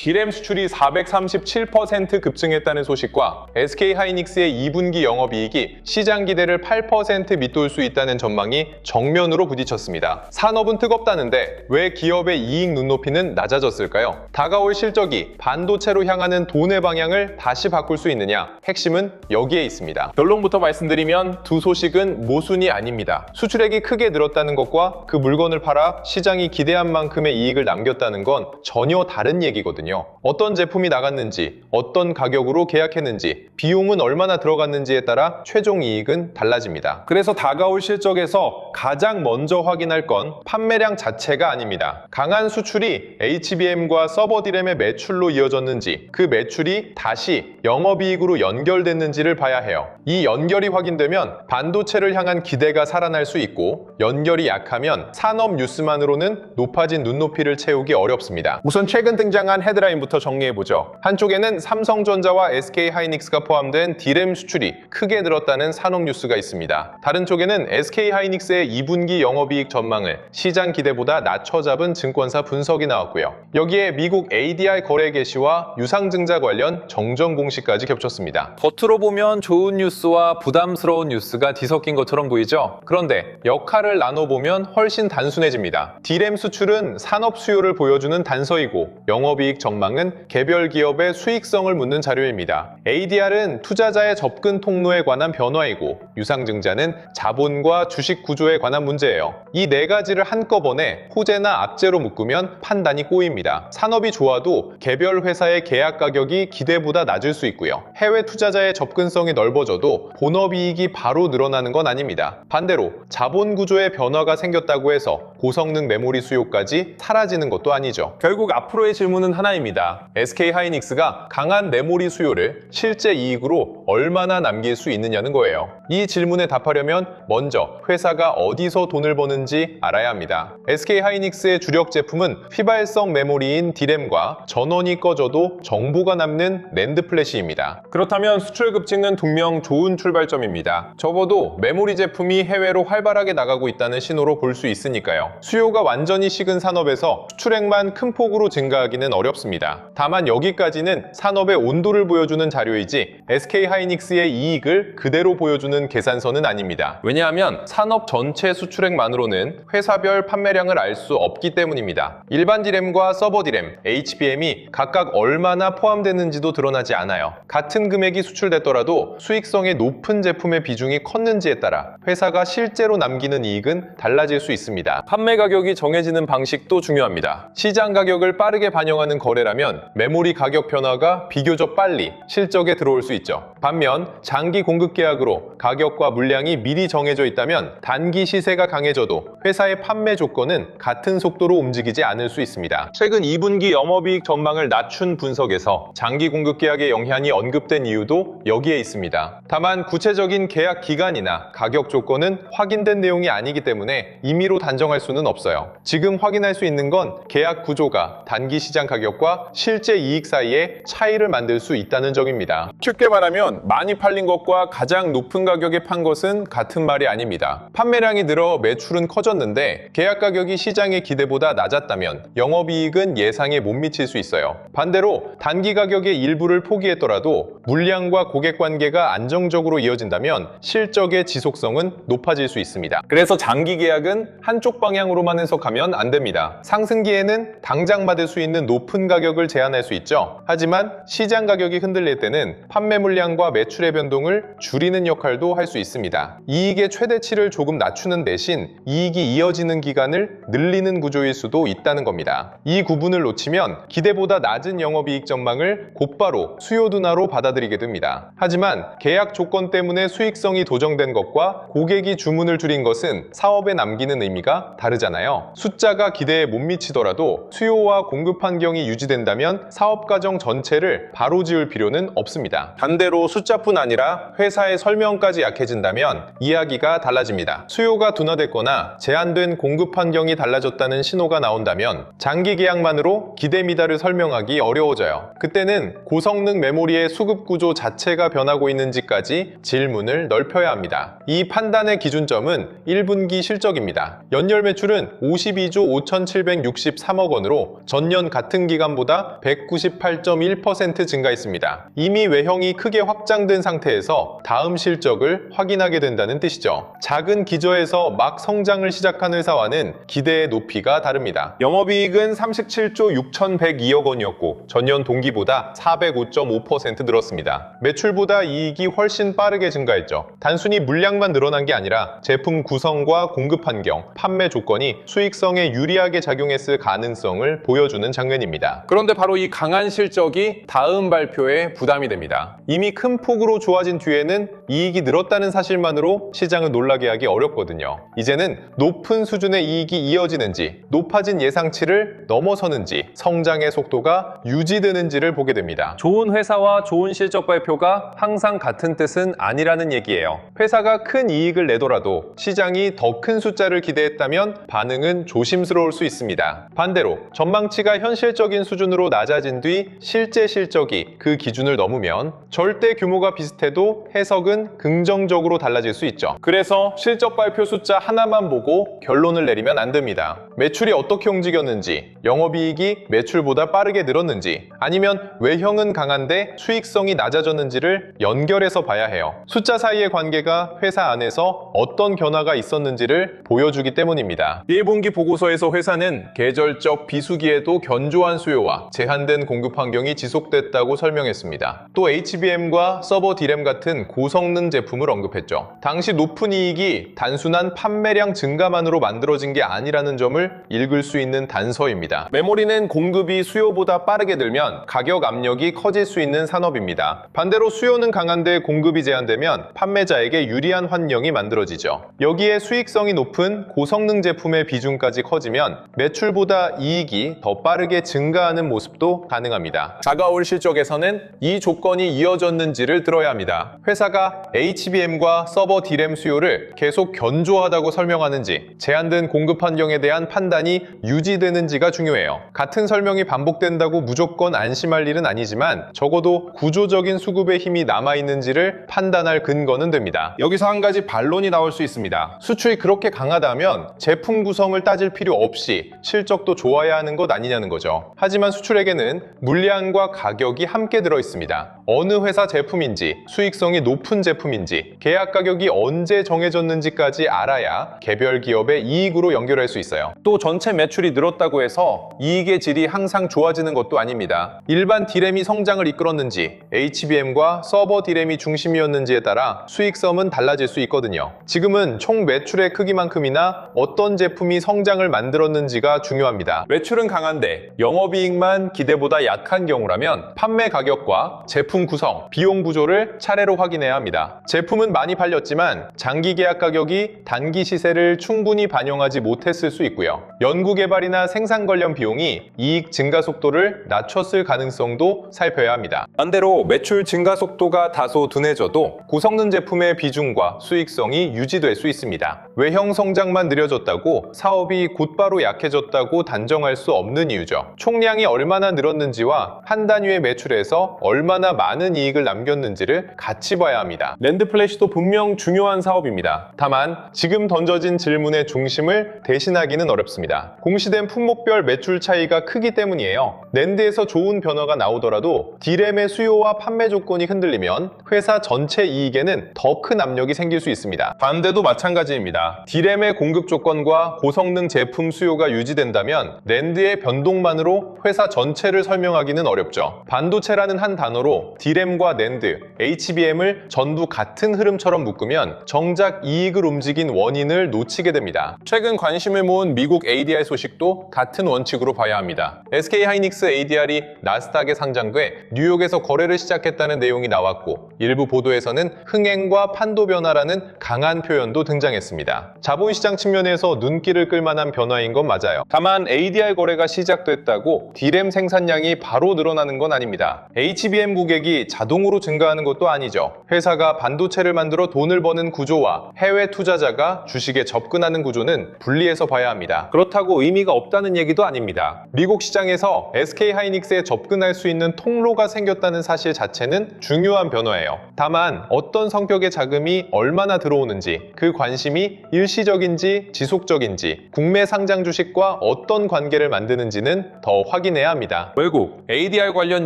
D램 수출이 437% 급증했다는 소식과 SK하이닉스의 2분기 영업이익이 시장 기대를 8% 밑돌 수 있다는 전망이 정면으로 부딪혔습니다. 산업은 뜨겁다는데 왜 기업의 이익 눈높이는 낮아졌을까요? 다가올 실적이 반도체로 향하는 돈의 방향을 다시 바꿀 수 있느냐? 핵심은 여기에 있습니다. 결론부터 말씀드리면 두 소식은 모순이 아닙니다. 수출액이 크게 늘었다는 것과 그 물건을 팔아 시장이 기대한 만큼의 이익을 남겼다는 건 전혀 다른 얘기거든요. 어떤 제품이 나갔는지, 어떤 가격으로 계약했는지, 비용은 얼마나 들어갔는지에 따라 최종 이익은 달라집니다. 그래서 다가올 실적에서 가장 먼저 확인할 건 판매량 자체가 아닙니다. 강한 수출이 HBM과 서버 D램의 매출로 이어졌는지, 그 매출이 다시 영업이익으로 연결됐는지를 봐야 해요. 이 연결이 확인되면 반도체를 향한 기대가 살아날 수 있고, 연결이 약하면 산업 뉴스만으로는 높아진 눈높이를 채우기 어렵습니다. 우선 최근 등장한 헤드라인부터 정리해보죠. 한쪽에는 삼성전자와 SK하이닉스가 포함된 D램 수출이 크게 늘었다는 산업 뉴스가 있습니다. 다른 쪽에는 SK하이닉스의 2분기 영업이익 전망을 시장 기대보다 낮춰 잡은 증권사 분석이 나왔고요. 여기에 미국 ADR 거래 개시와 유상증자 관련 정정 공시까지 겹쳤습니다. 겉으로 보면 좋은 뉴스와 부담스러운 뉴스가 뒤섞인 것처럼 보이죠? 그런데 역할을 나눠보면 훨씬 단순해집니다. D램 수출은 산업 수요를 보여주는 단서이고, 영업이익 전망은 개별 기업의 수익성을 묻는 자료입니다. ADR은 투자자의 접근 통로에 관한 변화이고, 유상증자는 자본과 주식 구조에 관한 문제예요. 이 네 가지를 한꺼번에 호재나 악재로 묶으면 판단이 꼬입니다. 산업이 좋아도 개별 회사의 계약 가격이 기대보다 낮을 수 있고요. 해외 투자자의 접근성이 넓어져도 본업이익이 바로 늘어나는 건 아닙니다. 반대로 자본 구조의 변화가 생겼다고 해서 고성능 메모리 수요까지 사라지는 것도 아니죠. 결국 앞으로의 질문은 하나입니다. SK하이닉스가 강한 메모리 수요를 실제 이익으로 얼마나 남길 수 있느냐는 거예요. 이 질문에 답하려면 먼저 회사가 어디서 돈을 버는지 알아야 합니다. SK하이닉스의 주력 제품은 휘발성 메모리인 D램과 전원이 꺼져도 정보가 남는 낸드 플래시입니다. 그렇다면 수출 급증은 분명 좋은 출발점입니다. 적어도 메모리 제품이 해외로 활발하게 나가고 있다는 신호로 볼 수 있으니까요. 수요가 완전히 식은 산업에서 수출액만 큰 폭으로 증가하기는 어렵습니다. 다만 여기까지는 산업의 온도를 보여주는 자료이지 SK하이닉스의 이익을 그대로 보여주는 계산서는 아닙니다. 왜냐하면 산업 전체 수출액만으로는 회사별 판매량을 알 수 없기 때문입니다. 일반 D램과 서버 D램, HBM이 각각 얼마나 포함되는지도 드러나지 않아요. 같은 금액이 수출됐더라도 수익성이 높은 제품의 비중이 컸는지에 따라 회사가 실제로 남기는 이익은 달라질 수 있습니다. 판매 가격이 정해지는 방식도 중요합니다. 시장 가격을 빠르게 반영하는 거래라면 메모리 가격 변화가 비교적 빨리 실적에 들어올 수 있죠. 반면 장기 공급 계약으로 가격과 물량이 미리 정해져 있다면 단기 시세가 강해져도 회사의 판매 조건은 같은 속도로 움직이지 않을 수 있습니다. 최근 2분기 영업이익 전망을 낮춘 분석에서 장기 공급 계약의 영향이 언급된 이유도 여기에 있습니다. 다만 구체적인 계약 기간이나 가격 조건은 확인된 내용이 아니기 때문에 임의로 단정할 수는 없어요. 지금 확인할 수 있는 건 계약 구조가 단기 시장 가격과 실제 이익 사이에 차이를 만들 수 있다는 점입니다. 쉽게 말하면 많이 팔린 것과 가장 높은 가격에 판 것은 같은 말이 아닙니다. 판매량이 늘어 매출은 커졌는데 계약 가격이 시장의 기대보다 낮았다면 영업이익은 예상에 못 미칠 수 있어요. 반대로 단기 가격의 일부를 포기했더라도 물량과 고객 관계가 안정적으로 이어진다면 실적의 지속성은 높아질 수 있습니다. 그래서 장기 계약은 한쪽 방향으로만 해석하면 안 됩니다. 상승기에는 당장 받을 수 있는 높은 가격을 제한할 수 있죠. 하지만 시장 가격이 흔들릴 때는 판매 물량과 매출의 변동을 줄이는 역할도 할 수 있습니다. 이익의 최대치를 조금 낮추는 대신 이익이 이어지는 기간을 늘리는 구조일 수도 있다는 겁니다. 이 구분을 놓치면 기대보다 낮은 영업이익 전망을 곧바로 수요 둔화로 받아들이게 됩니다. 하지만 계약 조건 때문에 수익성이 도정된 것과 고객이 주문을 줄인 것은 사업에 남기는 의미가 다르잖아요. 숫자가 기대에 못 미치더라도 수요와 공급 환경이 유지된다면 사업 과정 전체를 바로 지을 필요는 없습니다. 반대로 숫자뿐 아니라 회사의 설명까지 약해진다면 이야기가 달라집니다. 수요가 둔화됐거나 제한된 공급 환경이 달라졌다는 신호가 나온다면 장기 계약만으로 기대 미달을 설명하기 어려워져요. 그때는 고성능 메모리의 수급 구조 자체가 변하고 있는지까지 질문을 넓혀야 합니다. 이 판단의 기준점은 1분기 실적입니다. 연결 매출은 52조 5,763억 원으로 전년 같은 기간보다 198.1% 증가했습니다. 이미 외형이 크게 확장된 상태에서 다음 실적을 확인하게 된다는 뜻이죠. 작은 기저에서 막 성장을 시작한 회사와는 기대의 높이가 다릅니다. 영업이익은 37조 6,102억 원이었고 전년 동기보다 405.5% 늘었습니다. 매출보다 이익이 훨씬 빠르게 증가했죠. 단순히 물량만 늘어난 게 아니라 제품 구성과 공급 환경, 판매 조건이 수익성에 유리하게 작용했을 가능성을 보여주는 장면입니다. 그런데 바로 이 강한 실적이 다음 발표에 부담이 됩니다. 이미 큰 폭으로 좋아진 뒤에는 이익이 늘었다는 사실만으로 시장을 놀라게 하기 어렵거든요. 이제는 높은 수준의 이익이 이어지는지, 높아진 예상치를 넘어서는지, 성장의 속도가 유지되는지를 보게 됩니다. 좋은 회사와 좋은 실적 발표가 항상 같은 뜻은 아니라는 얘기예요. 회사가 큰 이익을 내더라도 시장이 더 큰 숫자를 기대했다면 반응은 조심스러울 수 있습니다. 반대로 전망치가 현실적인 수준으로 낮아진 뒤 실제 실적이 그 기준을 넘으면 절대 규모가 비슷해도 해석은 긍정적으로 달라질 수 있죠. 그래서 실적 발표 숫자 하나만 보고 결론을 내리면 안 됩니다. 매출이 어떻게 움직였는지, 영업이익이 매출보다 빠르게 늘었는지, 아니면 외형은 강한데 수익성이 낮아졌는지를 연결해서 봐야 해요. 숫자 사이의 관계가 회사 안에서 어떤 변화가 있었는지를 보여주기 때문입니다. 1분기 보고서에서 회사는 계절적 비수기에도 견조한 수요와 제한된 공급 환경이 지속됐다고 설명했습니다. 또 HBM과 서버 D램 같은 고성능 제품을 언급했죠. 당시 높은 이익이 단순한 판매량 증가만으로 만들어진 게 아니라는 점을 읽을 수 있는 단서입니다. 메모리는 공급이 수요보다 빠르게 늘면 가격 압력이 커질 수 있는 산업입니다. 반대로 수요는 강한데 공급이 제한되면 판매자에게 유리한 환경이 만들어지죠. 여기에 수익성이 높은 고성능 제품의 비중까지 커지면 매출보다 이익이 더 빠르게 증가하는 모습도 가능합니다. 다가올 실적에서는 이 조건이 이어졌는지를 들어야 합니다. 회사가 HBM과 서버 D램 수요를 계속 견조하다고 설명하는지, 제한된 공급 환경에 대한 판단이 유지되는지가 중요해요. 같은 설명이 반복된다고 무조건 안심할 일은 아니지만 적어도 구조적인 수급의 힘이 남아있는지를 판단할 근거는 됩니다. 여기서 한 가지 반론이 나올 수 있습니다. 수출이 그렇게 강하다면 제품 구성을 따질 필요 없이 실적도 좋아야 하는 것 아니냐는 거죠. 하지만 수출에게는 물량과 가격이 함께 들어있습니다. 어느 회사 제품인지, 수익성이 높은 제품인지, 계약 가격이 언제 정해졌는지까지 알아야 개별 기업의 이익으로 연결할 수 있어요. 또 전체 매출이 늘었다고 해서 이익의 질이 항상 좋아지는 것도 아닙니다. 일반 D램이 성장을 이끌었는지, HBM과 서버 D램이 중심이었는지에 따라 수익성은 달라질 수 있거든요. 지금은 총 매출의 크기만큼이나 어떤 제품이 성장을 만들었는지가 중요합니다. 매출은 강한데 영업이익만 기대보다 약한 경우라면 판매 가격과 제품 구성, 비용 구조를 차례로 확인해야 합니다. 제품은 많이 팔렸지만 장기 계약 가격이 단기 시세를 충분히 반영하지 못했을 수 있고요. 연구개발이나 생산 관련 비용이 이익 증가 속도를 낮췄을 가능성도 살펴야 합니다. 반대로 매출 증가 속도가 다소 둔해져도 고성능 제품의 비중과 수익성이 유지될 수 있습니다. 외형 성장만 느려졌다고 사업이 곧바로 약해졌다고 단정할 수 없는 이유죠. 총량이 얼마나 늘었는지와 한 단위의 매출에서 얼마나 많은 이익을 남겼는지를 같이 봐야 합니다. 낸드 플래시도 분명 중요한 사업입니다. 다만 지금 던져진 질문의 중심을 대신하기는 어렵습니다. 공시된 품목별 매출 차이가 크기 때문이에요. 낸드에서 좋은 변화가 나오더라도 D램의 수요와 판매 조건이 흔들리면 회사 전체 이익에는 더 큰 압력이 생길 수 있습니다. 반대도 마찬가지입니다. D램의 공급 조건과 고성능 제품 수요가 유지된다면 낸드의 변동만으로 회사 전체를 설명하기는 어렵죠. 반도체라는 한 단어로 D램과 낸드, HBM을 전부 같은 흐름처럼 묶으면 정작 이익을 움직인 원인을 놓치게 됩니다. 최근 관심을 모은 미국 ADR 소식도 같은 원칙으로 봐야 합니다. SK하이닉스 ADR이 나스닥에 상장돼 뉴욕에서 거래를 시작했다는 내용이 나왔고 일부 보도에서는 흥행과 판도 변화라는 강한 표현도 등장했습니다. 자본시장 측면에서 눈길을 끌만한 변화인 건 맞아요. 다만 ADR 거래가 시작됐다고 D램 생산량이 바로 늘어나는 건 아닙니다. HBM 고객이 자동으로 증가하는 것도 아니죠. 회사가 반도체를 만들어 돈을 버는 구조와 해외 투자자가 주식에 접근하는 구조는 분리해서 봐야 합니다. 있습니다. 그렇다고 의미가 없다는 얘기도 아닙니다. 미국 시장에서 SK 하이닉스에 접근할 수 있는 통로가 생겼다는 사실 자체는 중요한 변화예요. 다만 어떤 성격의 자금이 얼마나 들어오는지, 그 관심이 일시적인지 지속적인지, 국내 상장 주식과 어떤 관계를 만드는지는 더 확인해야 합니다. 외국 ADR 관련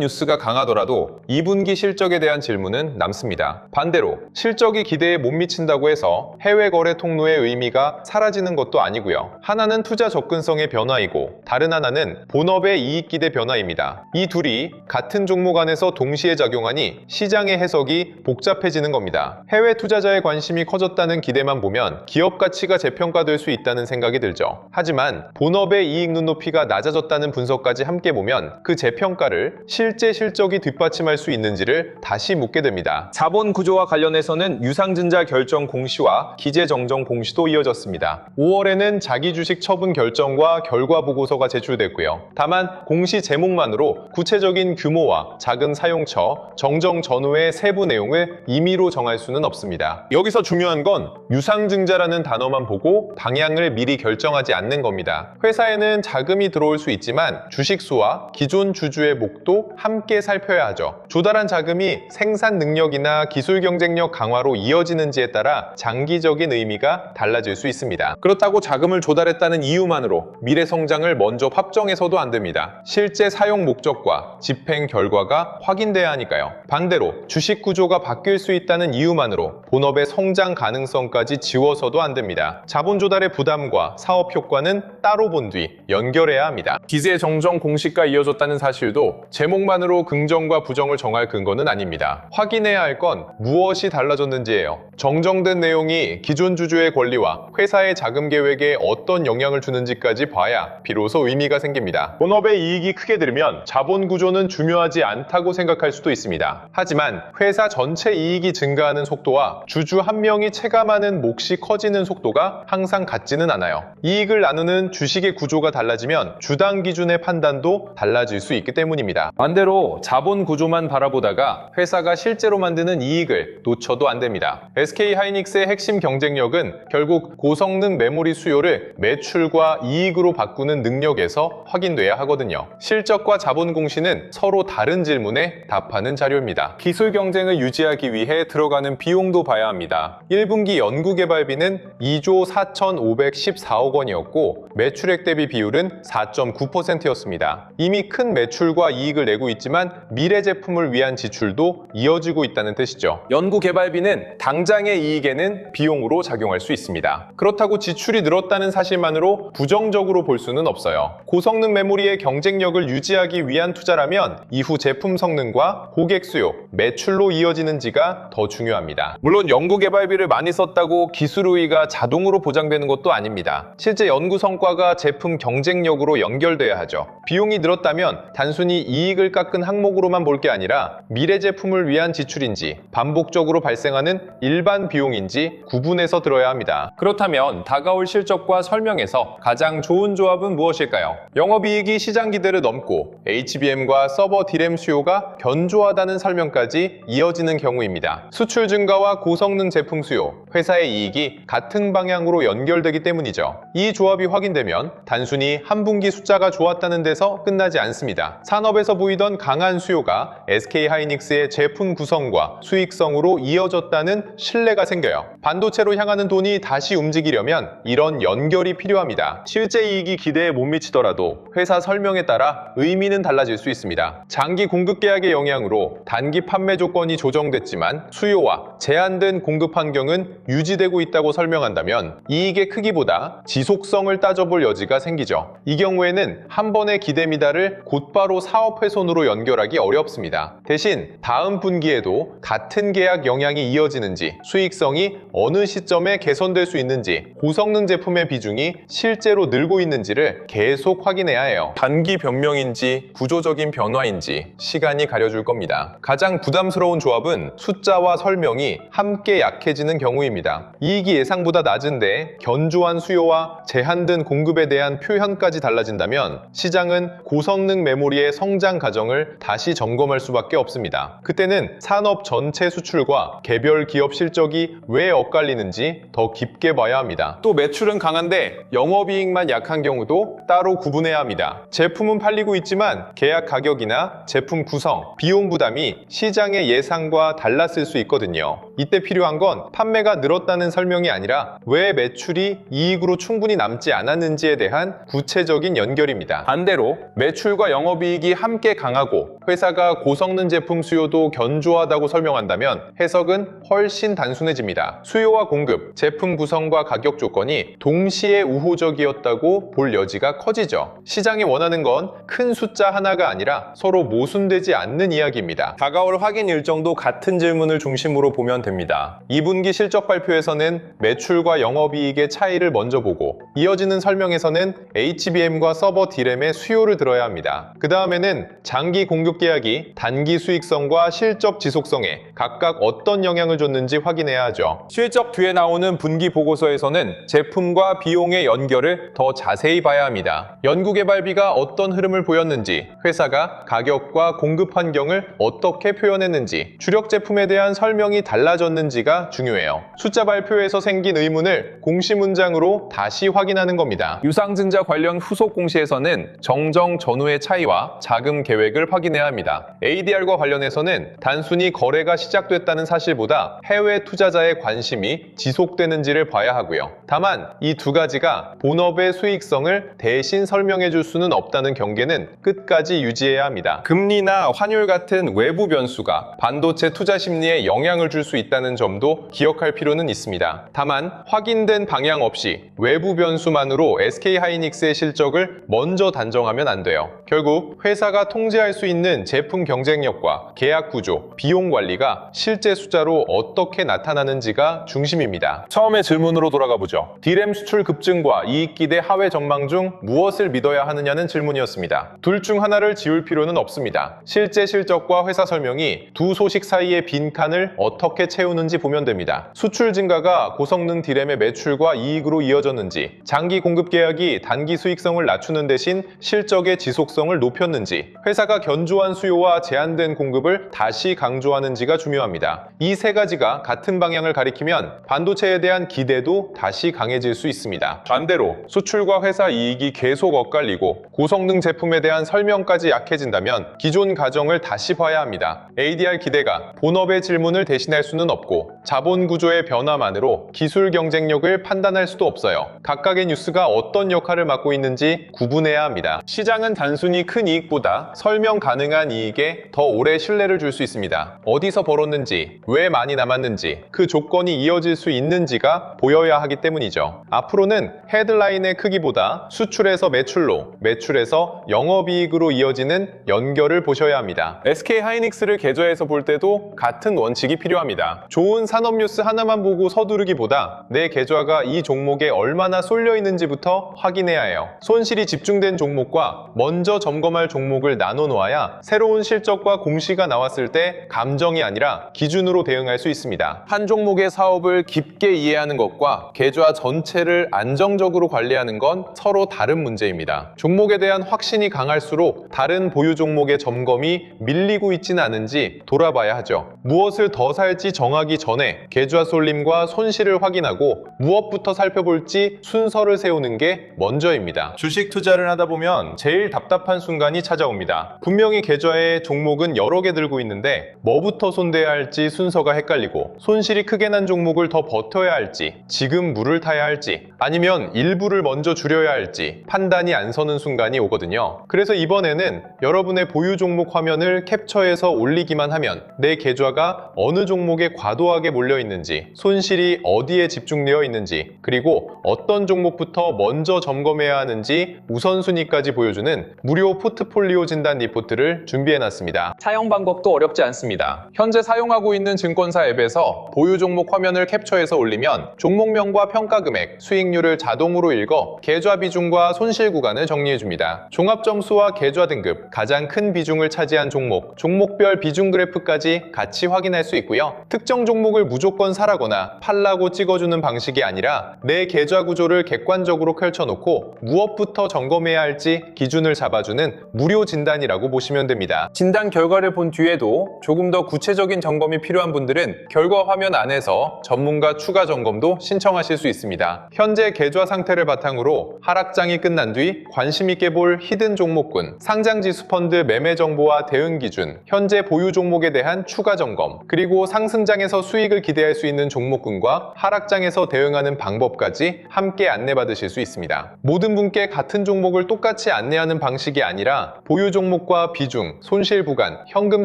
뉴스가 강하더라도 2분기 실적에 대한 질문은 남습니다. 반대로 실적이 기대에 못 미친다고 해서 해외 거래 통로의 의미가 사라지는 것도 아니고요. 하나는 투자 접근성의 변화이고 다른 하나는 본업의 이익 기대 변화입니다. 이 둘이 같은 종목 안에서 동시에 작용하니 시장의 해석이 복잡해지는 겁니다. 해외 투자자의 관심이 커졌다는 기대만 보면 기업 가치가 재평가될 수 있다는 생각이 들죠. 하지만 본업의 이익 눈높이가 낮아졌다는 분석까지 함께 보면 그 재평가를 실제 실적이 뒷받침할 수 있는지를 다시 묻게 됩니다. 자본 구조와 관련해서는 유상증자 결정 공시와 기재 정정 공시도 이어졌습니다. 5월에는 자기 주식 처분 결정과 결과 보고서가 제출됐고요. 다만 공시 제목만으로 구체적인 규모와 자금 사용처, 정정 전후의 세부 내용을 임의로 정할 수는 없습니다. 여기서 중요한 건 유상증자라는 단어만 보고 방향을 미리 결정하지 않는 겁니다. 회사에는 자금이 들어올 수 있지만 주식수와 기존 주주의 목도 함께 살펴야 하죠. 조달한 자금이 생산 능력이나 기술 경쟁력 강화로 이어지는지에 따라 장기적인 의미가 달라질 수 있습니다. 그렇다고 자금을 조달했다는 이유만으로 미래 성장을 먼저 확정해서도 안 됩니다. 실제 사용 목적과 집행 결과가 확인돼야 하니까요. 반대로 주식 구조가 바뀔 수 있다는 이유만으로 본업의 성장 가능성까지 지워서도 안 됩니다. 자본 조달의 부담과 사업 효과는 따로 본 뒤 연결해야 합니다. 기재 정정 공시가 이어졌다는 사실도 제목만으로 긍정과 부정을 정할 근거는 아닙니다. 확인해야 할 건 무엇이 달라졌는지예요. 정정된 내용이 기존 주주의 권리와 회사의 자금 계획에 어떤 영향을 주는지까지 봐야 비로소 의미가 생깁니다. 본업의 이익이 크게 들면 자본 구조는 중요하지 않다고 생각할 수도 있습니다. 하지만 회사 전체 이익이 증가하는 속도와 주주 한 명이 체감하는 몫이 커지는 속도가 항상 같지는 않아요. 이익을 나누는 주식의 구조가 달라지면 주당 기준의 판단도 달라질 수 있기 때문입니다. 반대로 자본 구조만 바라보다가 회사가 실제로 만드는 이익을 놓쳐도 안 됩니다. SK 하이닉스의 핵심 경쟁력은 결국 고성능 메모리 수요를 매출과 이익으로 바꾸는 능력에서 확인돼야 하거든요. 실적과 자본 공시는 서로 다른 질문에 답하는 자료입니다. 기술 경쟁을 유지하기 위해 들어가는 비용도 봐야 합니다. 1분기 연구개발비는 2조 4,514억 원이었고 매출액 대비 비율은 4.9%였습니다. 이미 큰 매출과 이익을 내고 있지만 미래 제품을 위한 지출도 이어지고 있다는 뜻이죠. 연구개발비는 당장의 이익에는 비용으로 작용할 수 있습니다. 그렇다고 지출이 늘었다는 사실만으로 부정적으로 볼 수는 없어요. 고성능 메모리의 경쟁력을 유지하기 위한 투자라면 이후 제품 성능과 고객 수요, 매출로 이어지는지가 더 중요합니다. 물론 연구개발비를 많이 썼다고 기술 우위가 자동으로 보장되는 것도 아닙니다. 실제 연구 성과가 제품 경쟁력으로 연결돼야 하죠. 비용이 늘었다면 단순히 이익을 깎은 항목으로만 볼 게 아니라 미래 제품을 위한 지출인지 반복적으로 발생하는 일반 비용인지 구분해서 들어야 합니다. 그렇다면 다가올 실적과 설명에서 가장 좋은 조합은 무엇일까요? 영업이익이 시장 기대를 넘고 HBM과 서버 D램 수요가 견조하다는 설명까지 이어지는 경우입니다. 수출 증가와 고성능 제품 수요, 회사의 이익이 같은 방향으로 연결되기 때문이죠. 이 조합이 확인되면 단순히 한 분기 숫자가 좋았다는 데서 끝나지 않습니다. 산업에서 보이던 강한 수요가 SK 하이닉스의 제품 구성과 수익성으로 이어졌다는 신뢰가 생겨요. 반도체로 향하는 돈이 다시 움직이려면 이런 연결이 필요합니다. 실제 이익이 기대에 못 미치더라도 회사 설명에 따라 의미는 달라질 수 있습니다. 장기 공급 계약의 영향으로 단기 판매 조건이 조정됐지만 수요와 제한된 공급 환경은 유지되고 있다고 설명한다면 이익의 크기보다 지속성을 따져볼 여지가 생기죠. 이 경우에는 한 번의 기대 미달을 곧바로 사업 훼손으로 연결하기 어렵습니다. 대신 다음 분기에도 같은 계약 영향이 이어지는지, 수익성이 어느 시점에 개선될 수 있는지, 고성능 제품의 비중이 실제로 늘고 있는지를 계속 확인해야 해요. 단기 변명인지 구조적인 변화인지 시간이 가려줄 겁니다. 가장 부담스러운 조합은 숫자와 설명이 함께 약해지는 경우입니다. 이익이 예상보다 낮은데 견조한 수요와 제한된 공급에 대한 표현까지 달라진다면 시장은 고성능 메모리의 성장 과정을 다시 점검할 수밖에 없습니다. 그때는 산업 전체 수출과 개별 기업 실적 실적이 왜 엇갈리는지 더 깊게 봐야 합니다. 또 매출은 강한데 영업이익만 약한 경우도 따로 구분해야 합니다. 제품은 팔리고 있지만 계약 가격이나 제품 구성, 비용 부담이 시장의 예상과 달랐을 수 있거든요. 이때 필요한 건 판매가 늘었다는 설명이 아니라 왜 매출이 이익으로 충분히 남지 않았는지에 대한 구체적인 연결입니다. 반대로 매출과 영업이익이 함께 강하고 회사가 고성능 제품 수요도 견조하다고 설명한다면 해석은 훨씬 단순해집니다. 수요와 공급, 제품 구성과 가격 조건이 동시에 우호적이었다고 볼 여지가 커지죠. 시장이 원하는 건 큰 숫자 하나가 아니라 서로 모순되지 않는 이야기입니다. 다가올 확인 일정도 같은 질문을 중심으로 보면 됩니다. 2분기 실적 발표에서는 매출과 영업이익의 차이를 먼저 보고 이어지는 설명에서는 HBM과 서버 D램의 수요를 들어야 합니다. 그 다음에는 장기 공급 계약이 단기 수익성과 실적 지속성에 각각 어떤 영향을 줬는지 확인해야 하죠. 실적 뒤에 나오는 분기 보고서에서는 제품과 비용의 연결을 더 자세히 봐야 합니다. 연구개발비가 어떤 흐름을 보였는지, 회사가 가격과 공급 환경을 어떻게 표현했는지, 주력 제품에 대한 설명이 달라졌는지가 중요해요. 숫자 발표에서 생긴 의문을 공시 문장으로 다시 확인하는 겁니다. 유상증자 관련 후속 공시에서는 정정 전후의 차이와 자금 계획을 확인해야 합니다. ADR과 관련해서는 단순히 거래가 시작됐다는 사실보다 해외 투자자의 관심이 지속되는지를 봐야 하고요. 다만 이 두 가지가 본업의 수익성을 대신 설명해 줄 수는 없다는 경계는 끝까지 유지해야 합니다. 금리나 환율 같은 외부 변수가 반도체 투자 심리에 영향을 줄 수 있다는 점도 기억할 필요는 있습니다. 다만 확인된 방향 없이 외부 변수만으로 SK하이닉스의 실적을 먼저 단정하면 안 돼요. 결국 회사가 통제할 수 있는 제품 경쟁력과 계약 구조, 비용 관리가 실제 숫자로 어떻게 나타나는지가 중심입니다. 처음에 질문으로 돌아가 보죠. D램 수출 급증과 이익 기대 하회 전망 중 무엇을 믿어야 하느냐는 질문이었습니다. 둘 중 하나를 지울 필요는 없습니다. 실제 실적과 회사 설명이 두 소식 사이의 빈칸을 어떻게 채우는지 보면 됩니다. 수출 증가가 고성능 D램의 매출과 이익으로 이어졌는지, 장기 공급 계약이 단기 수익성을 낮추는 대신 실적의 지속성을 높였는지, 회사가 견조한 수요와 제한된 공급을 다시 강조하는지가 중요합니다. 이 세 가지가 같은 방향을 가리키면 반도체에 대한 기대도 다시 강해질 수 있습니다. 반대로 수출과 회사 이익이 계속 엇갈리고 고성능 제품에 대한 설명까지 약해진다면 기존 가정을 다시 봐야 합니다. ADR 기대가 본업의 질문을 대신할 수는 없고 자본 구조의 변화만으로 기술 경쟁력을 판단할 수도 없어요. 각각의 뉴스가 어떤 역할을 맡고 있는지 구분해야 합니다. 시장은 단순히 큰 이익보다 설명 가능한 이익에 더 오래 신뢰를 줄 수 있습니다. 어디서 벌었는지, 왜 많이 남았는지, 그 조건이 이어질 수 있는지가 보여야 하기 때문이죠. 앞으로는 헤드라인의 크기보다 수출에서 매출로, 매출에서 영업이익으로 이어지는 연결을 보셔야 합니다. SK하이닉스를 계좌에서 볼 때도 같은 원칙이 필요합니다. 좋은 산업 뉴스 하나만 보고 서두르기보다 내 계좌가 이 종목에 얼마나 쏠려 있는지부터 확인해야 해요. 손실이 집중된 종목과 먼저 점검할 종목을 나눠 놓아야 새로운 실적과 공시가 나왔을 때 감정이 아니라 기준으로 대응할 수 있습니다. 한 종목의 사업을 깊게 이해하는 것과 계좌 전체를 안정적으로 관리하는 건 서로 다른 문제입니다. 종목에 대한 확신이 강할수록 다른 보유 종목의 점검이 밀리고 있지는 않은지 돌아봐야 하죠. 무엇을 더 살지 정하기 전에 계좌 쏠림과 손실을 확인하고 무엇부터 살펴볼지 순서를 세우는 게 먼저입니다. 주식 투자를 하다 보면 제일 답답한 순간이 찾아옵니다. 분명히 계좌에 종목은 여러 개 들고 있는데 뭐부터 손대야 할지 순서가 헷갈리고, 손실이 크게 난 종목을 더 버텨야 할지, 지금 물을 타야 할지, 아니면 일부를 먼저 줄여야 할지 판단이 안 서는 순간이 오거든요. 그래서 이번에는 여러분의 보유 종목 화면을 캡처해서 올리기만 하면 내 계좌가 어느 종목에 과도하게 몰려 있는지, 손실이 어디에 집중되어 있는지, 그리고 어떤 종목부터 먼저 점검해야 하는지 우선순위까지 보여주는 무료 포트폴리오 진단 리포트를 준비해놨습니다. 사용 방법도 어렵지 않습니다. 현재 사용하고 있는 증권사 앱에서 보유 종목 화면을 캡처해서 올리면 종목명과 평가 금액, 수익률을 자동으로 읽어 계좌 비중과 손실 구간을 정리해줍니다. 종합 점수와 계좌 등급, 가장 큰 비중을 차지한 종목, 종목별 비중 그래프까지 같이 확인할 수 있고요. 특정 종목을 무조건 사라거나 팔라고 찍어주는 방식이 아니라 내 계좌 구조를 객관적으로 펼쳐놓고 무엇부터 점검해야 할지 기준을 잡아주는 무료 진단이라고 보시면 됩니다. 진단 결과를 본 뒤에도 조금 더 구체적인 추가적인 점검이 필요한 분들은 결과 화면 안에서 전문가 추가 점검도 신청하실 수 있습니다. 현재 계좌 상태를 바탕으로 하락장이 끝난 뒤 관심 있게 볼 히든 종목군, 상장지수 펀드 매매 정보와 대응 기준, 현재 보유 종목에 대한 추가 점검, 그리고 상승장에서 수익을 기대할 수 있는 종목군과 하락장에서 대응하는 방법까지 함께 안내받으실 수 있습니다. 모든 분께 같은 종목을 똑같이 안내하는 방식이 아니라 보유 종목과 비중, 손실 구간, 현금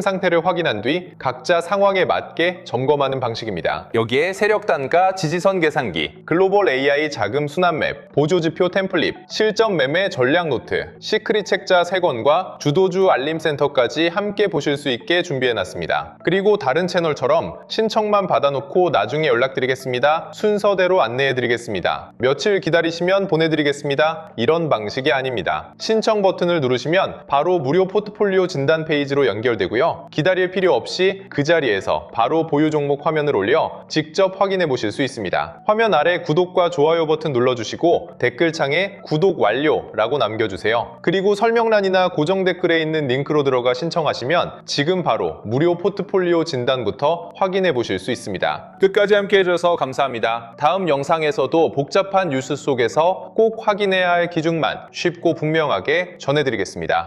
상태를 확인한 뒤 각자 상황에 맞게 점검하는 방식입니다. 여기에 세력 단가, 지지선 계산기, 글로벌 AI 자금 순환 맵, 보조지표 템플릿, 실전 매매 전략 노트, 시크릿 책자 3권과 주도주 알림 센터까지 함께 보실 수 있게 준비해놨습니다. 그리고 다른 채널처럼 신청만 받아놓고 나중에 연락드리겠습니다, 순서대로 안내해드리겠습니다, 며칠 기다리시면 보내드리겠습니다, 이런 방식이 아닙니다. 신청 버튼을 누르시면 바로 무료 포트폴리오 진단 페이지로 연결되고요. 기다릴 필요 없이 그 자리에서 바로 보유 종목 화면을 올려 직접 확인해 보실 수 있습니다. 화면 아래 구독과 좋아요 버튼 눌러주시고 댓글창에 구독 완료라고 남겨주세요. 그리고 설명란이나 고정 댓글에 있는 링크로 들어가 신청하시면 지금 바로 무료 포트폴리오 진단부터 확인해 보실 수 있습니다. 끝까지 함께 해주셔서 감사합니다. 다음 영상에서도 복잡한 뉴스 속에서 꼭 확인해야 할 기준만 쉽고 분명하게 전해드리겠습니다.